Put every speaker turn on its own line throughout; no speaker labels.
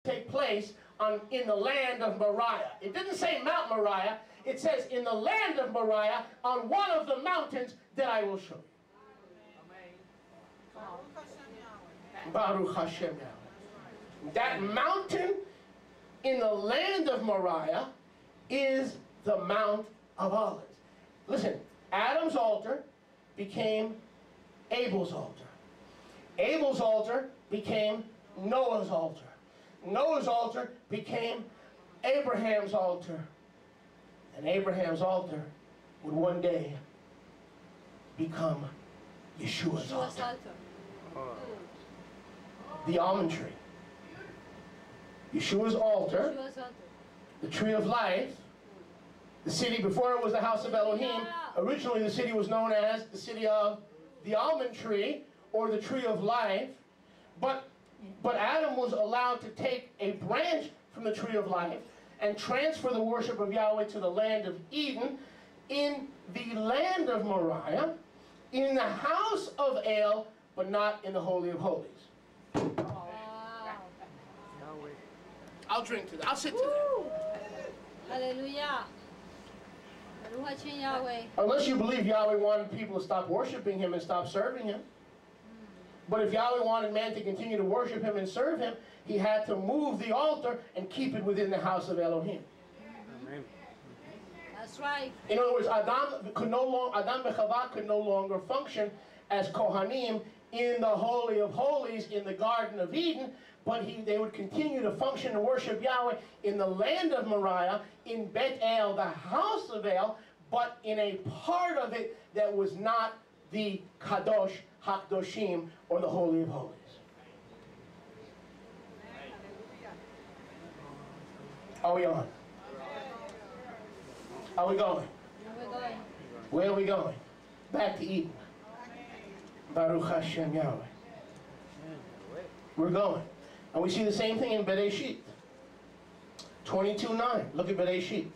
take place in the land of Moriah. It didn't say Mount Moriah. It says in the land of Moriah, on one of the mountains that I will show you. Baruch Hashem Yahweh. That mountain in the land of Moriah is the Mount of Olives. Listen, Adam's altar became Abel's altar. Abel's altar became Noah's altar. Noah's altar became Abraham's altar. And Abraham's altar would one day become Yeshua's altar. The almond tree. Yeshua's altar, the tree of life. The city before it was the house of Elohim. Originally the city was known as the city of the almond tree or the tree of life. But Adam was allowed to take a branch from the tree of life and transfer the worship of Yahweh to the land of Eden, in the land of Moriah, in the house of El, but not in the Holy of Holies.
Wow.
I'll drink to that. I'll sit to that.
Hallelujah. Baruch Hashem Yahweh.
Unless you believe Yahweh wanted people to stop worshiping Him and stop serving Him. But if Yahweh wanted man to continue to worship Him and serve Him, He had to move the altar and keep it within the house of Elohim.
Amen.
That's right.
In other words, Adam and Chava could no longer function as Kohanim in the Holy of Holies in the Garden of Eden, but they would continue to function and worship Yahweh in the land of Moriah, in Bet El, the house of El, but in a part of it that was not the Kadosh HaKadoshim, or the Holy of Holies. Are we on? Are we going? Where are we going? Back to Eden. Baruch Hashem Yahweh. We're going. And we see the same thing in Bereshit. 22:9. Look at Bereshit.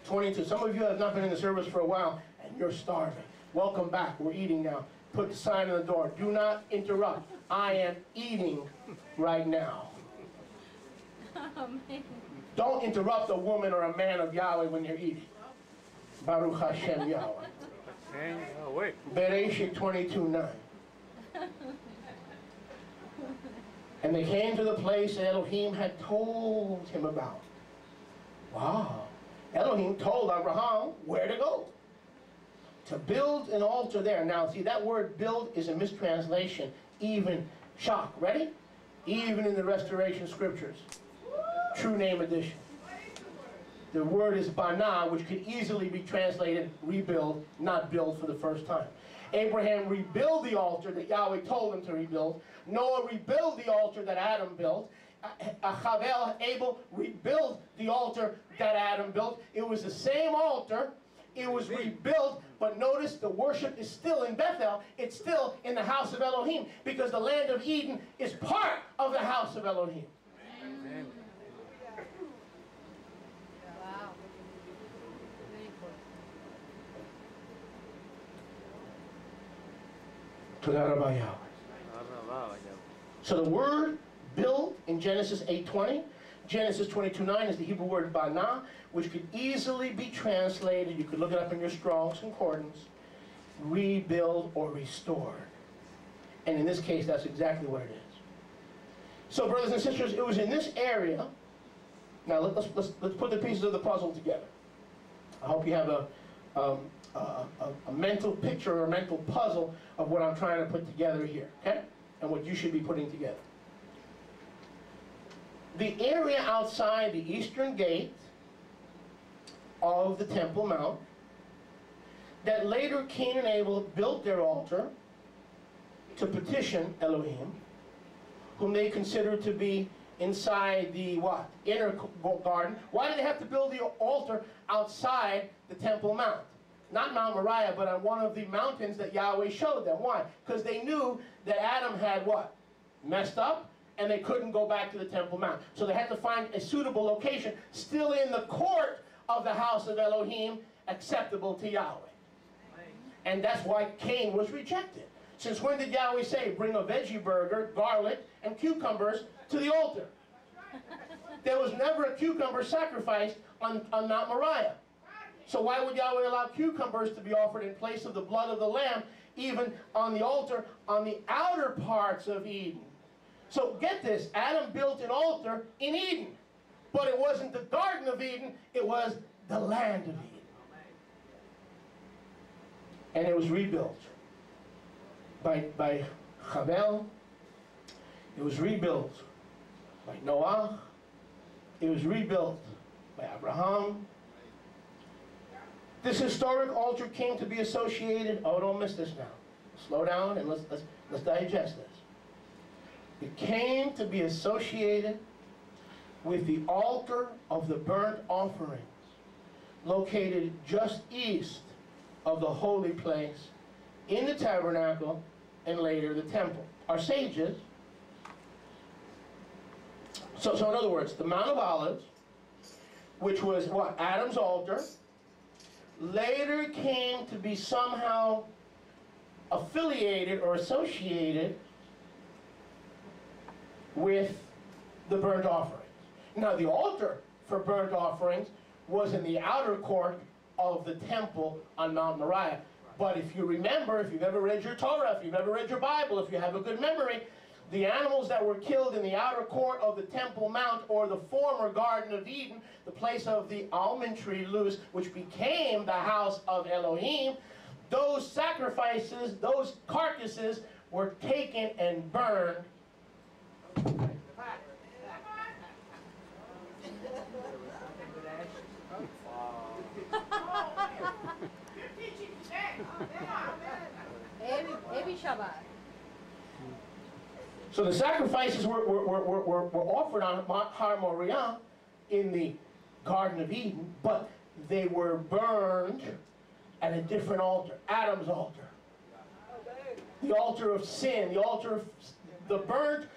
22. Some of you have not been in the service for a while, and you're starving. Welcome back. We're eating now. Put the sign on the door. Do not interrupt. I am eating right now.
Amen.
Don't interrupt a woman or a man of Yahweh when you're eating. Baruch Hashem Yahweh. Bereshit 22:9. And they came to the place that Elohim had told him about. Wow. Elohim told Abraham where to go. To build an altar there. Now, see, that word build is a mistranslation. Even, shock, ready? Even in the Restoration Scriptures. True Name Edition. The word is bana, which could easily be translated rebuild, not build for the first time. Abraham rebuilt the altar that Yahweh told him to rebuild. Noah rebuilt the altar that Adam built. Abel rebuilt the altar that Adam built. It was the same altar. It was rebuilt, but notice the worship is still in Bethel. It's still in the house of Elohim, because the land of Eden is part of the house of Elohim.
Amen.
Wow. Very good.
So the word build in Genesis 8:20, Genesis 22:9 is the Hebrew word bana, which could easily be translated, you could look it up in your Strong's Concordance, rebuild or restored. And in this case, that's exactly what it is. So brothers and sisters, it was in this area. Now let's put the pieces of the puzzle together. I hope you have a mental picture or a mental puzzle of what I'm trying to put together here, okay? And what you should be putting together. The area outside the eastern gate of the Temple Mount, that later Cain and Abel built their altar to petition Elohim, whom they considered to be inside the what? Inner garden. Why did they have to build the altar outside the Temple Mount? Not Mount Moriah, but on one of the mountains that Yahweh showed them. Why? Because they knew that Adam had what? Messed up, and they couldn't go back to the Temple Mount. So they had to find a suitable location, still in the court of the house of Elohim, acceptable to Yahweh. And that's why Cain was rejected. Since when did Yahweh say, bring a veggie burger, garlic, and cucumbers to the altar? There was never a cucumber sacrificed on Mount Moriah. So why would Yahweh allow cucumbers to be offered in place of the blood of the lamb, even on the altar on the outer parts of Eden? So get this, Adam built an altar in Eden. But it wasn't the Garden of Eden, it was the land of Eden. And it was rebuilt by Havel. It was rebuilt by Noah. It was rebuilt by Abraham. This historic altar came to be associated, oh, don't miss this now. Slow down and let's digest this. It came to be associated with the altar of the burnt offerings, located just east of the holy place, in the tabernacle, and later the temple. Our sages, so in other words, the Mount of Olives, which was what? Adam's altar, later came to be somehow affiliated or associated with the burnt offerings. Now the altar for burnt offerings was in the outer court of the temple on Mount Moriah. But if you remember, if you've ever read your Torah, if you've ever read your Bible, if you have a good memory, the animals that were killed in the outer court of the Temple Mount, or the former Garden of Eden, the place of the almond tree loose, which became the house of Elohim, those sacrifices, those carcasses were taken and burned.
Every Shabbat.
So the sacrifices were offered on Har Moriah in the Garden of Eden, but they were burned at a different altar, Adam's altar. The altar of sin, the altar of the burnt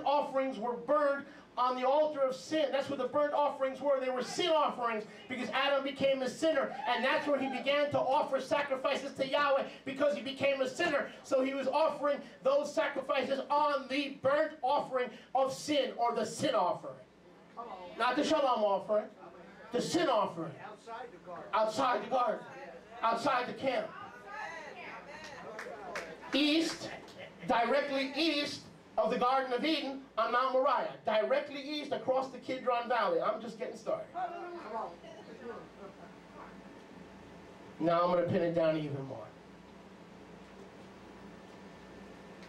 offerings were burned on the altar of sin. That's what the burnt offerings were. They were sin offerings because Adam became a sinner. And that's where he began to offer sacrifices to Yahweh, because he became a sinner. So he was offering those sacrifices on the burnt offering of sin, or the sin offering. Not the shalom offering. The sin offering. Outside the garden. Outside the garden. Outside the camp. East, directly east of the Garden of Eden on Mount Moriah. Directly east across the Kidron Valley. I'm just getting started. Now I'm going to pin it down even more.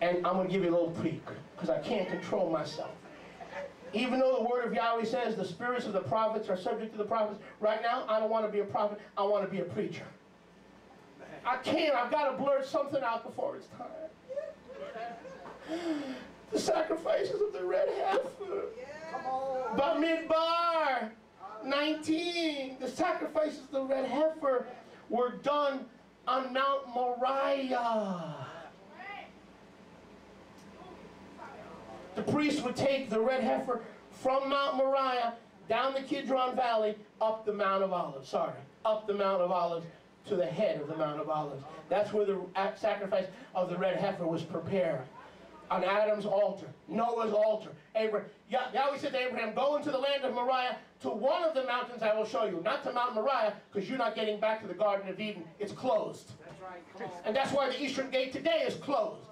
And I'm going to give you a little peek, because I can't control myself. Even though the word of Yahweh says the spirits of the prophets are subject to the prophets, right now I don't want to be a prophet, I want to be a preacher. I can't, I've got to blurt something out before it's time. The sacrifices of the red heifer. Bamidbar 19. The sacrifices of the red heifer were done on Mount Moriah. The priest would take the red heifer from Mount Moriah down the Kidron Valley, up the Mount of Olives. Up the Mount of Olives to the head of the Mount of Olives. That's where the sacrifice of the red heifer was prepared. On Adam's altar, Noah's altar. Yahweh said to Abraham, go into the land of Moriah, to one of the mountains I will show you. Not to Mount Moriah, because you're not getting back to the Garden of Eden. It's closed. That's right. Come on. And that's why the eastern gate today is closed.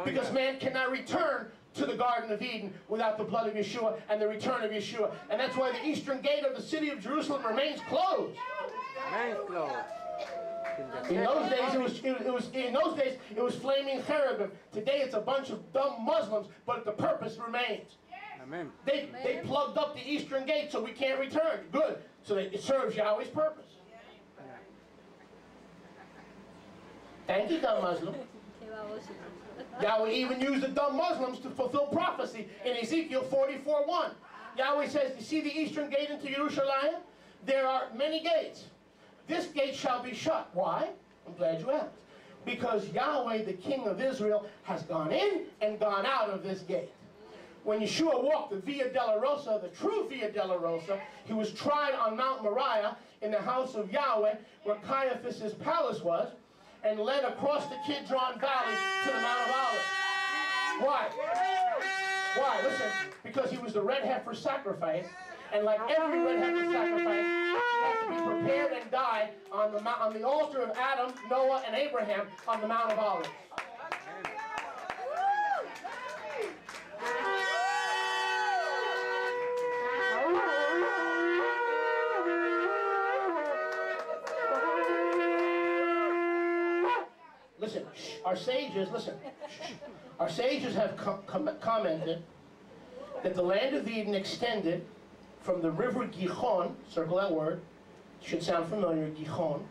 Because man cannot return to the Garden of Eden without the blood of Yeshua and the return of Yeshua. And that's why the eastern gate of the city of Jerusalem remains closed.
Remains closed.
In those days it was flaming cherubim. Today it's a bunch of dumb Muslims, but the purpose remains.
Amen.
They plugged up the eastern gate so we can't return. Good. So it serves Yahweh's purpose. Thank you, dumb Muslim. Yahweh even used the dumb Muslims to fulfill prophecy in Ezekiel 44:1. Yahweh says, you see the eastern gate into Jerusalem? There are many gates. This gate shall be shut. Why? I'm glad you asked. Because Yahweh, the King of Israel, has gone in and gone out of this gate. When Yeshua walked the Via Dolorosa, the true Via Dolorosa, he was tried on Mount Moriah in the house of Yahweh, where Caiaphas' palace was, and led across the Kidron Valley to the Mount of Olives. Why? Why? Listen, because he was the red heifer sacrifice, and like every red heifer sacrifice, he had to be prepared and die on the altar of Adam, Noah, and Abraham on the Mount of Olives. Listen, our sages, listen, our sages have commented that the land of Eden extended from the river Gihon, circle that word, should sound familiar, Gihon,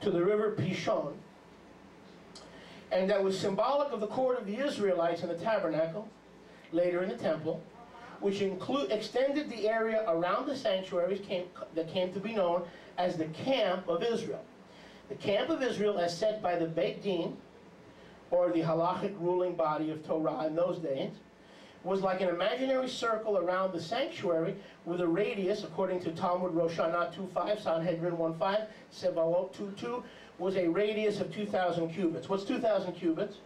to the river Pishon, and that was symbolic of the court of the Israelites in the tabernacle, later in the temple, which extended the area around the sanctuaries that came to be known as the camp of Israel. The camp of Israel, as set by the Beit Din, or the halachic ruling body of Torah in those days, was like an imaginary circle around the sanctuary with a radius, according to Talmud Rosh Hashanah 2.5, Sanhedrin 1.5, Sebaot 2.2, was a radius of 2,000 cubits. What's 2,000 cubits?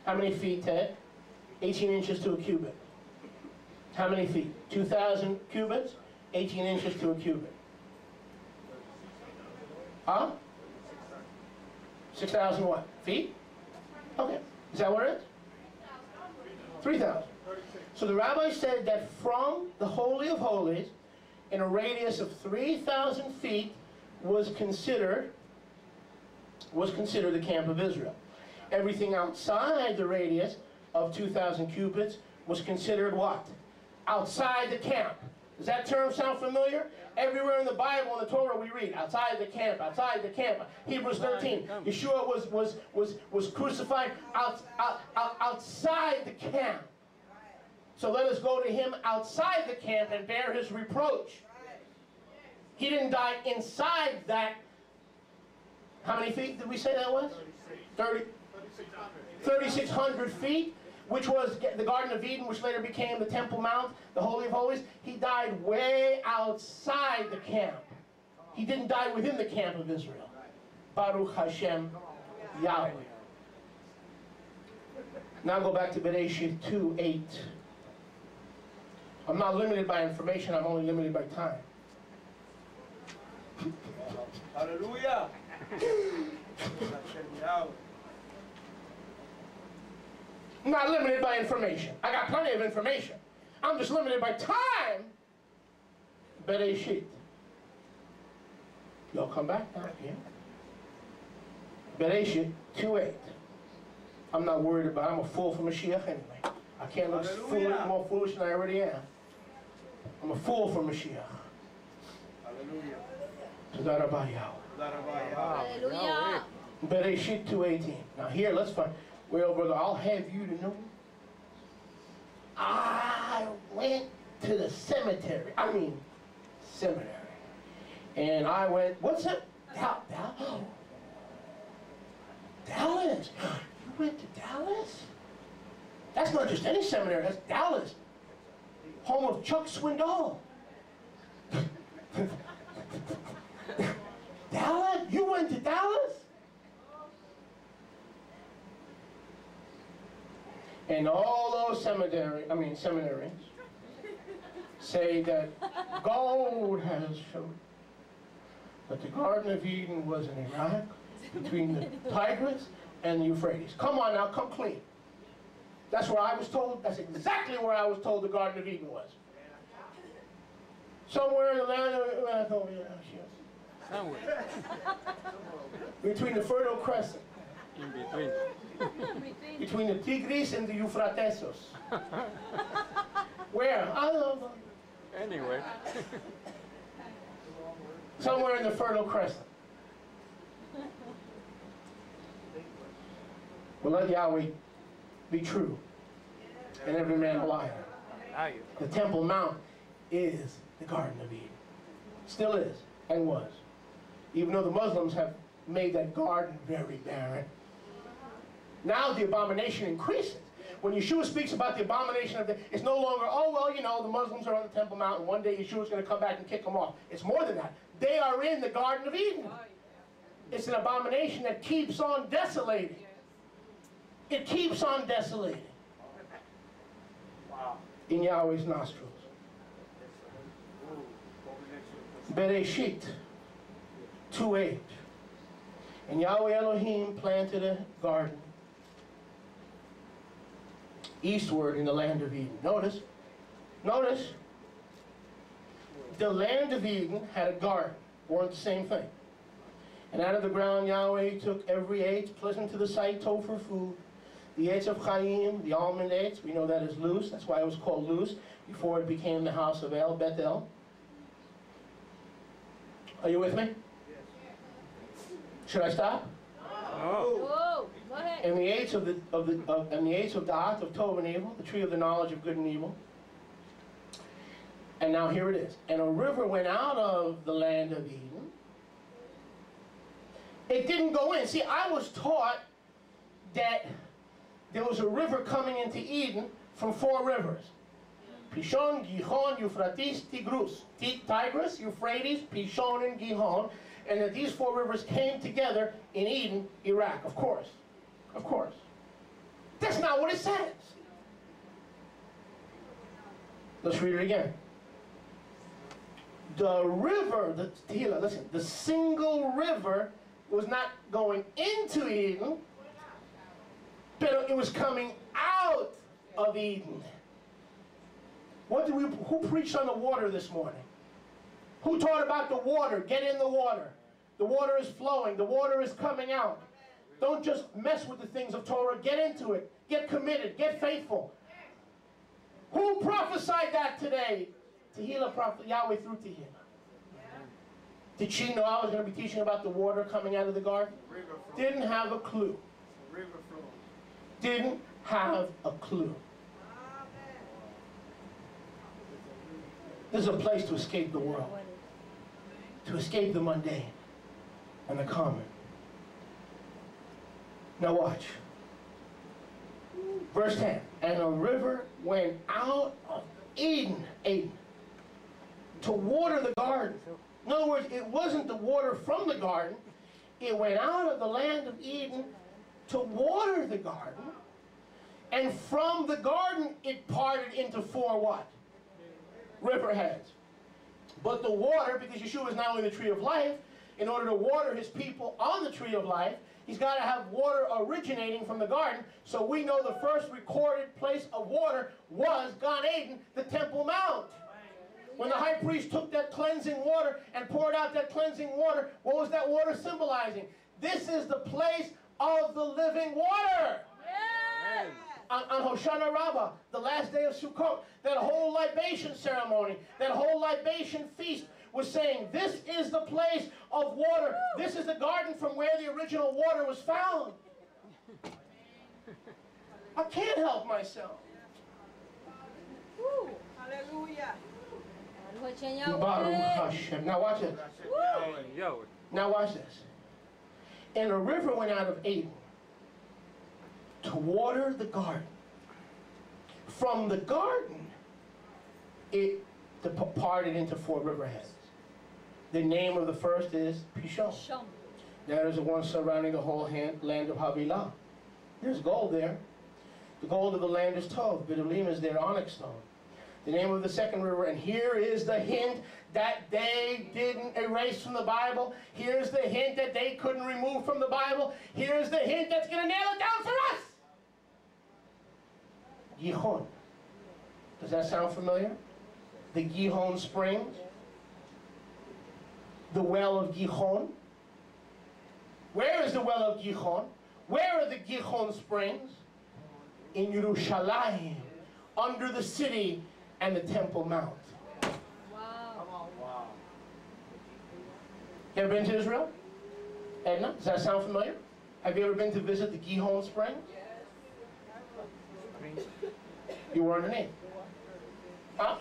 How many feet, Ted? 18 inches to a cubit. How many feet? 2,000 cubits, 18 inches to a cubit. Huh? 6,000 what? Feet? Okay. Is that what it is? 3,000. So the rabbi said that from the Holy of Holies, in a radius of 3,000 feet, was considered the camp of Israel. Everything outside the radius of 2,000 cubits was considered what? Outside the camp. Does that term sound familiar? Everywhere in the Bible and the Torah we read, outside the camp, outside the camp. Hebrews 13, Yeshua was crucified outside the camp. So let us go to him outside the camp and bear his reproach. He didn't die inside that. How many feet did we say that was? 3,600 feet. Which was the Garden of Eden, which later became the Temple Mount, the Holy of Holies. He died way outside the camp. He didn't die within the camp of Israel. Baruch Hashem Yahweh. Now go back to Bereshit 2:8. I'm not limited by information, I'm only limited by time.
Hallelujah.
I'm not limited by information. I got plenty of information. I'm just limited by time. Bereshit. Y'all come back now? Yeah. Bereshit 2:8. I'm not worried about it. I'm a fool for Mashiach anyway. I can't look more foolish than I already am. I'm a fool for Mashiach.
Hallelujah.
Toda Rabba Yahweh.
Hallelujah.
Bereshit 2:18. Now here, let's find. Well, brother, I'll have you to know. I went to the cemetery. Seminary. And I went, what's that? Dallas. You went to Dallas? That's not just any seminary, that's Dallas. Home of Chuck Swindoll. Dallas? You went to Dallas? And all those seminaries say that gold has shown that the Garden of Eden was in Iraq between the Tigris and the Euphrates. Come on now, come clean. That's where I was told, that's exactly where I was told the Garden of Eden was. Somewhere in the land of,
Somewhere.
between the Fertile Crescent.
In between.
Between the Tigris and the Euphratesos. Where? I don't know.
Anyway.
Somewhere in the Fertile Crescent. Well, let Yahweh be true and every man a liar. The Temple Mount is the Garden of Eden. Still is and was. Even though the Muslims have made that garden very barren. Now the abomination increases. When Yeshua speaks about the abomination of it's no longer, oh, well, you know, the Muslims are on the Temple Mount and one day Yeshua's going to come back and kick them off. It's more than that. They are in the Garden of Eden. It's an abomination that keeps on desolating. It keeps on desolating.
Wow.
in Yahweh's nostrils. Bereshit, 2:8. And Yahweh Elohim planted a garden eastward in the land of Eden. Notice, the land of Eden had a garden, weren't the same thing. And out of the ground Yahweh took every eitz pleasant to the sight, told for food. The eitz of Chaim, the almond eitz, we know that is loose. That's why it was called loose before it became the house of El, Bethel. Are you with me? Should I stop?
Whoa, go ahead.
And the eitz of Da'at, of Tov and Evil, the tree of the knowledge of good and evil. And now here it is. And a river went out of the land of Eden. It didn't go in. See, I was taught that there was a river coming into Eden from 4 rivers. Pishon, Gihon, Euphrates, Tigris, Euphrates, Pishon, and Gihon. And that these 4 rivers came together in Eden, Iraq. Of course. Of course. That's not what it says. Let's read it again. The river, listen, the single river was not going into Eden, but it was coming out of Eden. Who preached on the water this morning? Who taught about the water? Get in the water. The water is flowing. The water is coming out. Don't just mess with the things of Torah. Get into it. Get committed. Get faithful. Who prophesied that today? Tehillah, prophet Yahweh through Tehillah. Did she know I was going to be teaching about the water coming out of the garden? Didn't have a clue. Didn't have a clue. This is a place to escape the world. To escape the mundane and the common. Now watch. Verse 10. And a river went out of Eden to water the garden. In other words, it wasn't the water from the garden. It went out of the land of Eden to water the garden. And from the garden, it parted into 4 what? Riverheads. But the water, because Yeshua is now in the tree of life, in order to water his people on the tree of life, he's got to have water originating from the garden. So we know the first recorded place of water was Gan Eden, the Temple Mount. When the high priest took that cleansing water and poured out that cleansing water, what was that water symbolizing? This is the place of the living water.
Yes.
On Hoshana Rabbah, the last day of Sukkot, that whole libation ceremony, that whole libation feast was saying, this is the place of water. This is the garden from where the original water was found. I can't help myself.
Woo.
Hallelujah.
Baruch Hashem. Now watch this.
Yahweh.
Now watch this. And a river went out of Eden to water the garden. From the garden, it parted into 4 riverheads. The name of the first is Pishon. That is the one surrounding the whole land of Havilah. There's gold there. The gold of the land is Tov. Bitulim is their onyx stone. The name of the second river, and here is the hint that they didn't erase from the Bible. Here's the hint that they couldn't remove from the Bible. Here's the hint that's going to nail it down for us. Gihon. Does that sound familiar? The Gihon Springs. The well of Gihon. Where is the well of Gihon? Where are the Gihon Springs? In Yerushalayim, under the city and the Temple Mount.
Wow.
Wow.
You ever been to Israel? Edna, does that sound familiar? Have you ever been to visit the Gihon Springs? You were underneath. Huh?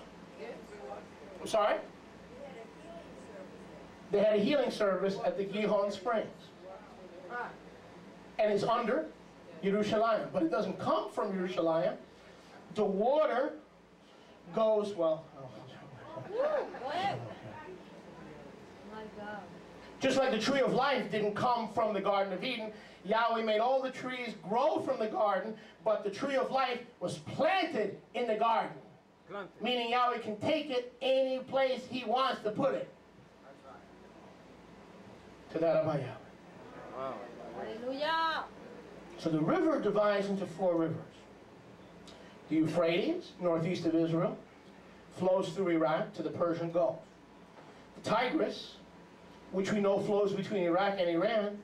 I'm sorry? They had a healing service at the Gihon Springs. And it's under Yerushalayim. But it doesn't come from Yerushalayim. The water goes, well...
Woo. Go ahead. My God.
Just like the tree of life didn't come from the Garden of Eden, Yahweh made all the trees grow from the garden, but the tree of life was planted in the garden.
Planted.
Meaning Yahweh can take it any place he wants to put it. To that about Yahweh.
Wow.
Hallelujah.
So the river divides into 4 rivers. The Euphrates, northeast of Israel, flows through Iraq to the Persian Gulf. The Tigris, which we know flows between Iraq and Iran,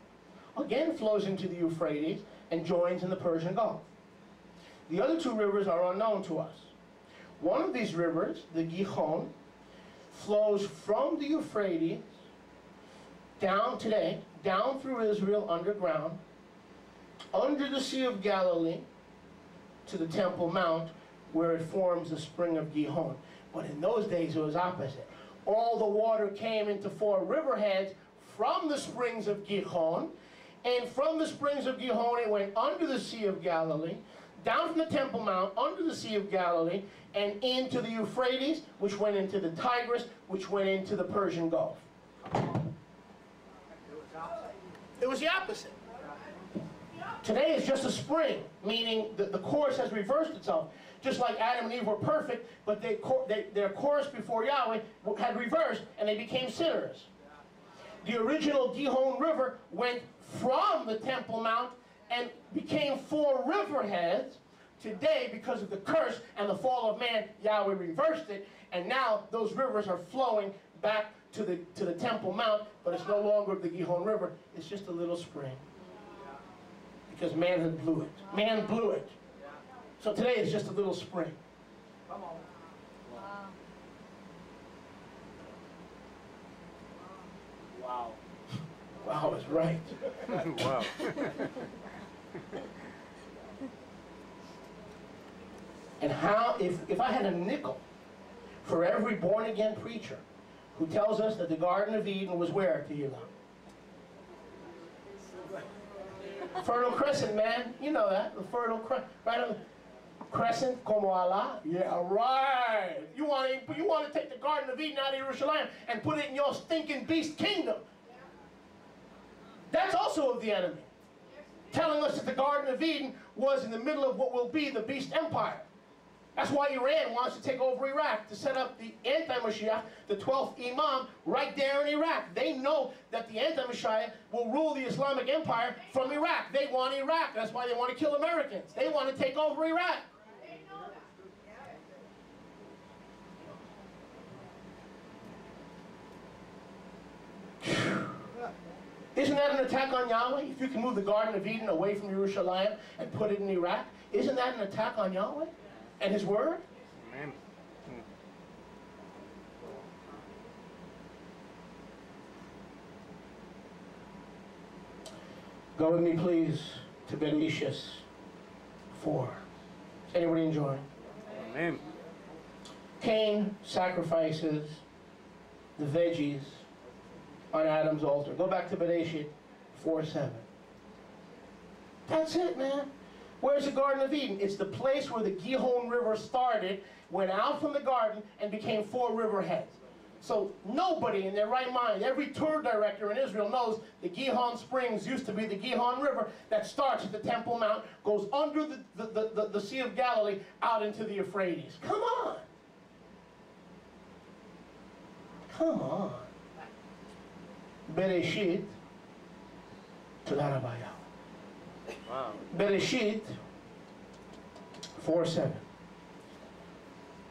again flows into the Euphrates and joins in the Persian Gulf. The other 2 rivers are unknown to us. One of these rivers, the Gihon, flows from the Euphrates down today, down through Israel underground, under the Sea of Galilee, to the Temple Mount, where it forms the spring of Gihon. But in those days it was opposite. All the water came into 4 riverheads from the springs of Gihon, and from the springs of Gihon it went under the Sea of Galilee, down from the Temple Mount, under the Sea of Galilee, and into the Euphrates, which went into the Tigris, which went into the Persian Gulf. It was the opposite. Today is just a spring, meaning the course has reversed itself. Just like Adam and Eve were perfect, but their course before Yahweh had reversed, and they became sinners. The original Gihon River went from the Temple Mount and became 4 riverheads. Today, because of the curse and the fall of man, Yahweh reversed it, and now those rivers are flowing back to the Temple Mount, but it's no longer the Gihon River. It's just a little spring. Because man had blew it. Man blew it. So today it's just a little spring.
Wow.
Wow.
Wow is right.
Wow.
And how, if I had a nickel for every born-again preacher who tells us that the Garden of Eden was where, Tehillah? Fertile Crescent, man. You know that. The Fertile Crescent. Right on the Crescent, como Allah. Yeah, right. You want to take the Garden of Eden out of Jerusalem and put it in your stinking beast kingdom. That's also of the enemy. Telling us that the Garden of Eden was in the middle of what will be the beast empire. That's why Iran wants to take over Iraq, to set up the anti-Mashiach, the 12th Imam, right there in Iraq. They know that the anti-Mashiach will rule the Islamic Empire from Iraq. They want Iraq. That's why they want to kill Americans. They want to take over Iraq. Isn't that an attack on Yahweh? If you can move the Garden of Eden away from Jerusalem and put it in Iraq, isn't that an attack on Yahweh and His Word?
Amen.
Go with me, please, to Bereshit 4. Is anybody enjoying?
Amen.
Cain sacrifices the veggies on Adam's altar. Go back to Bereshit 4:7. That's it, man. Where's the Garden of Eden? It's the place where the Gihon River started, went out from the garden, and became 4 riverheads. So nobody in their right mind, every tour director in Israel knows the Gihon Springs used to be the Gihon River that starts at the Temple Mount, goes under the Sea of Galilee, out into the Euphrates. Come on. Come on. Bereshit, תודה רבה יהוה.
Wow.
Bereshit 4:7.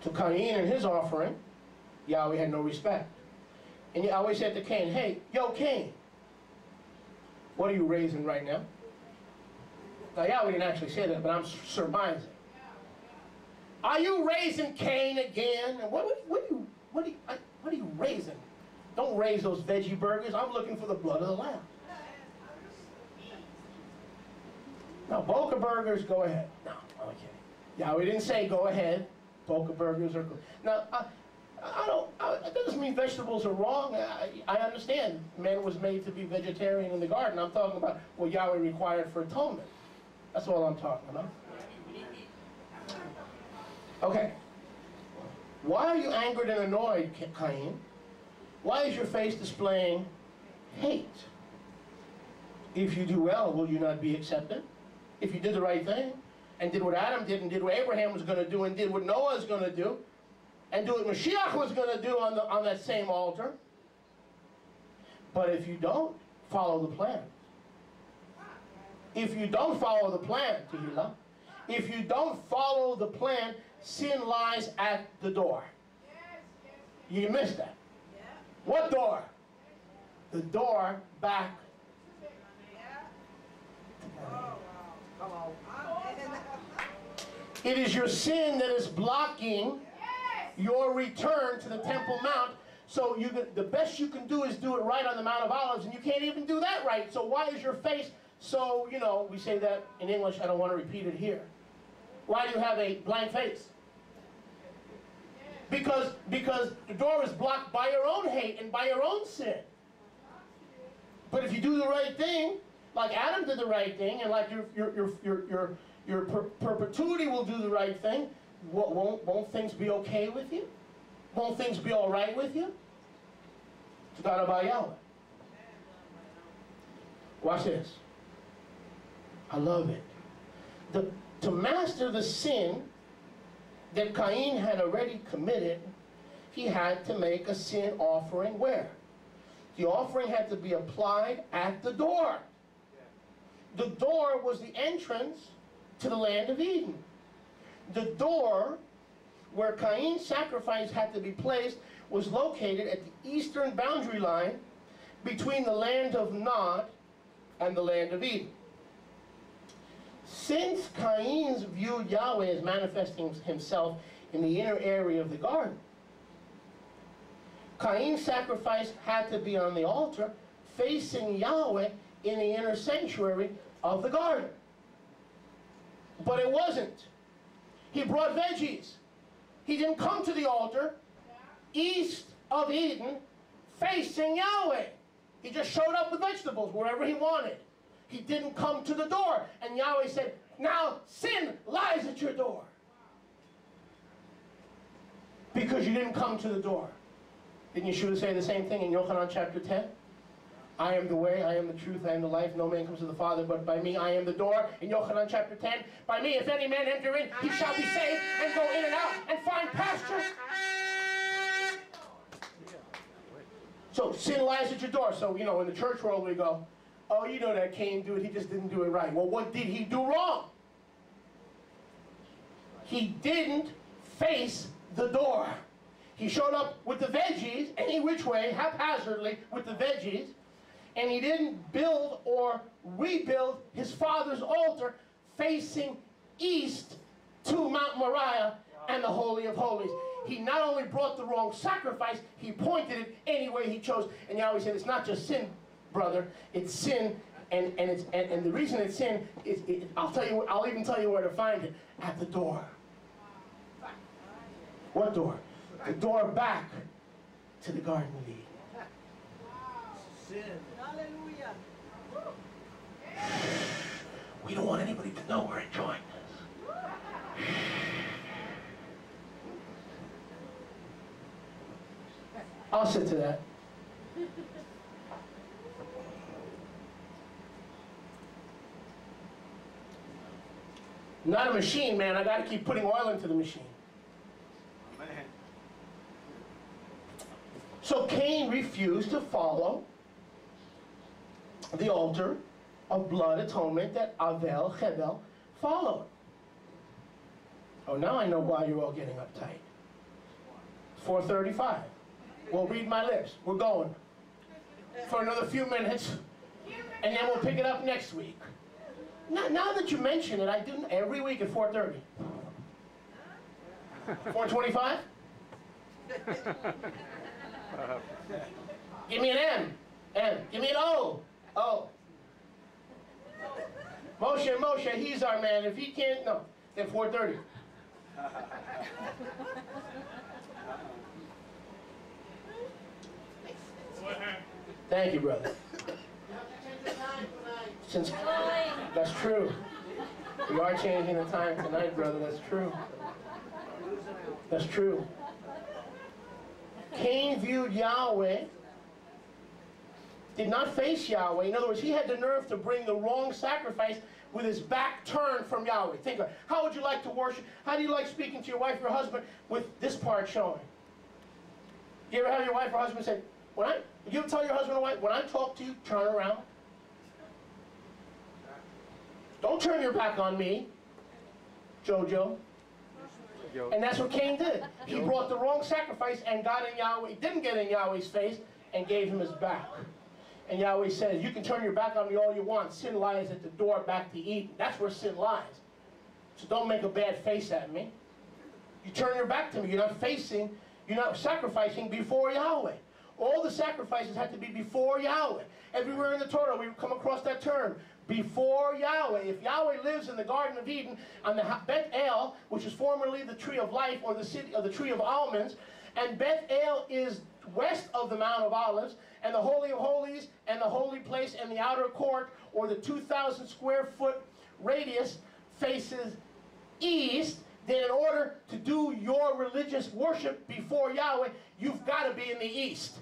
To Cain and his offering, Yahweh had no respect. And Yahweh said to Cain, hey, yo Cain, what are you raising right now? Now Yahweh didn't actually say that, but I'm surmising. Are you raising Cain again? And what are you raising? Don't raise those veggie burgers. I'm looking for the blood of the lamb. Now, Boca burgers, go ahead. No, okay. Yahweh didn't say go ahead. Boca burgers are good. Now, that doesn't mean vegetables are wrong. I understand man was made to be vegetarian in the garden. I'm talking about what Yahweh required for atonement. That's all I'm talking about. Okay. Why are you angered and annoyed, Cain? Why is your face displaying hate. If you do well, will you not be accepted? If you did the right thing, and did what Adam did, and did what Abraham was going to do, and did what Noah was going to do, and do what Mashiach was going to do on that same altar. But if you don't follow the plan, if you don't follow the plan, Tehillah, if you don't follow the plan, sin lies at the door. You missed that. What door? The door back. It is your sin that is blocking your return to the Temple Mount. So the best you can do is do it right on the Mount of Olives, and you can't even do that right. So why is your face so, we say that in English, I don't want to repeat it here. Why do you have a blank face? Because the door is blocked by your own hate and by your own sin. But if you do the right thing, like Adam did the right thing, and like your perpetuity will do the right thing, won't things be okay with you? Won't things be all right with you? Todah Rabah Yahweh. Watch this. I love it. To master the sin that Cain had already committed, he had to make a sin offering where? The offering had to be applied at the door. The door was the entrance to the land of Eden. The door where Cain's sacrifice had to be placed was located at the eastern boundary line between the land of Nod and the land of Eden. Since Cain's viewed Yahweh as manifesting himself in the inner area of the garden, Cain's sacrifice had to be on the altar facing Yahweh in the inner sanctuary of the garden. But it wasn't. He brought veggies. He didn't come to the altar east of Eden facing Yahweh. He just showed up with vegetables wherever he wanted. He didn't come to the door. And Yahweh said, now sin lies at your door. Because you didn't come to the door. Didn't Yeshua say the same thing in Yochanan chapter 10? I am the way, I am the truth, I am the life. No man comes to the Father but by me. I am the door. In Yochanan chapter 10, by me, if any man enter in, he shall be saved and go in and out and find pasture. So sin lies at your door. So, in the church world we go, oh, that Cain do it, he just didn't do it right. Well, what did he do wrong? He didn't face the door. He showed up with the veggies, any which way, haphazardly, with the veggies, and he didn't build or rebuild his father's altar facing east to Mount Moriah and the Holy of Holies. He not only brought the wrong sacrifice, he pointed it any way he chose. And Yahweh said, it's not just sin, brother, it's sin, and the reason it's sin is, I'll even tell you where to find it, at the door. What door? The door back to the Garden of Eden.
Sin.
Hallelujah.
We don't want anybody to know we're enjoying this. I'll sit to that. Not a machine, man. I got to keep putting oil into the machine.
Amen.
So Cain refused to follow the altar of blood atonement that Avel, Hebel followed. Oh, now I know why you're all getting uptight. 4:35. Well, read my lips. We're going for another few minutes, and then we'll pick it up next week. Now that you mention it, I do every week at 4:30. 4:25? Give me an M. M. Give me an O. O. Moshe, he's our man. If he can't, no. Then 4:30. Thank you, brother. Since that's true. We are changing the time tonight, brother. That's true. That's true. Cain viewed Yahweh did not face Yahweh. In other words, he had the nerve to bring the wrong sacrifice with his back turned from Yahweh. Think of it. How would you like to worship? How do you like speaking to your wife or husband with this part showing? You ever have your wife or husband say, you tell your husband or wife, when I talk to you, turn around. Don't turn your back on me, Jojo.
Yo.
And that's what Cain did. He brought the wrong sacrifice and got in Yahweh, didn't get in Yahweh's face, and gave him his back. And Yahweh says, you can turn your back on me all you want. Sin lies at the door back to Eden. That's where sin lies. So don't make a bad face at me. You turn your back to me. You're not sacrificing before Yahweh. All the sacrifices had to be before Yahweh. Everywhere in the Torah we come across that term, before Yahweh. If Yahweh lives in the Garden of Eden on the Beth El, which is formerly the tree of life, or the city of the tree of almonds, and Beth El is west of the Mount of Olives, and the Holy of Holies, and the holy place, and the outer court, or the 2,000 square foot radius faces east, then in order to do your religious worship before Yahweh, you've got to be in the east.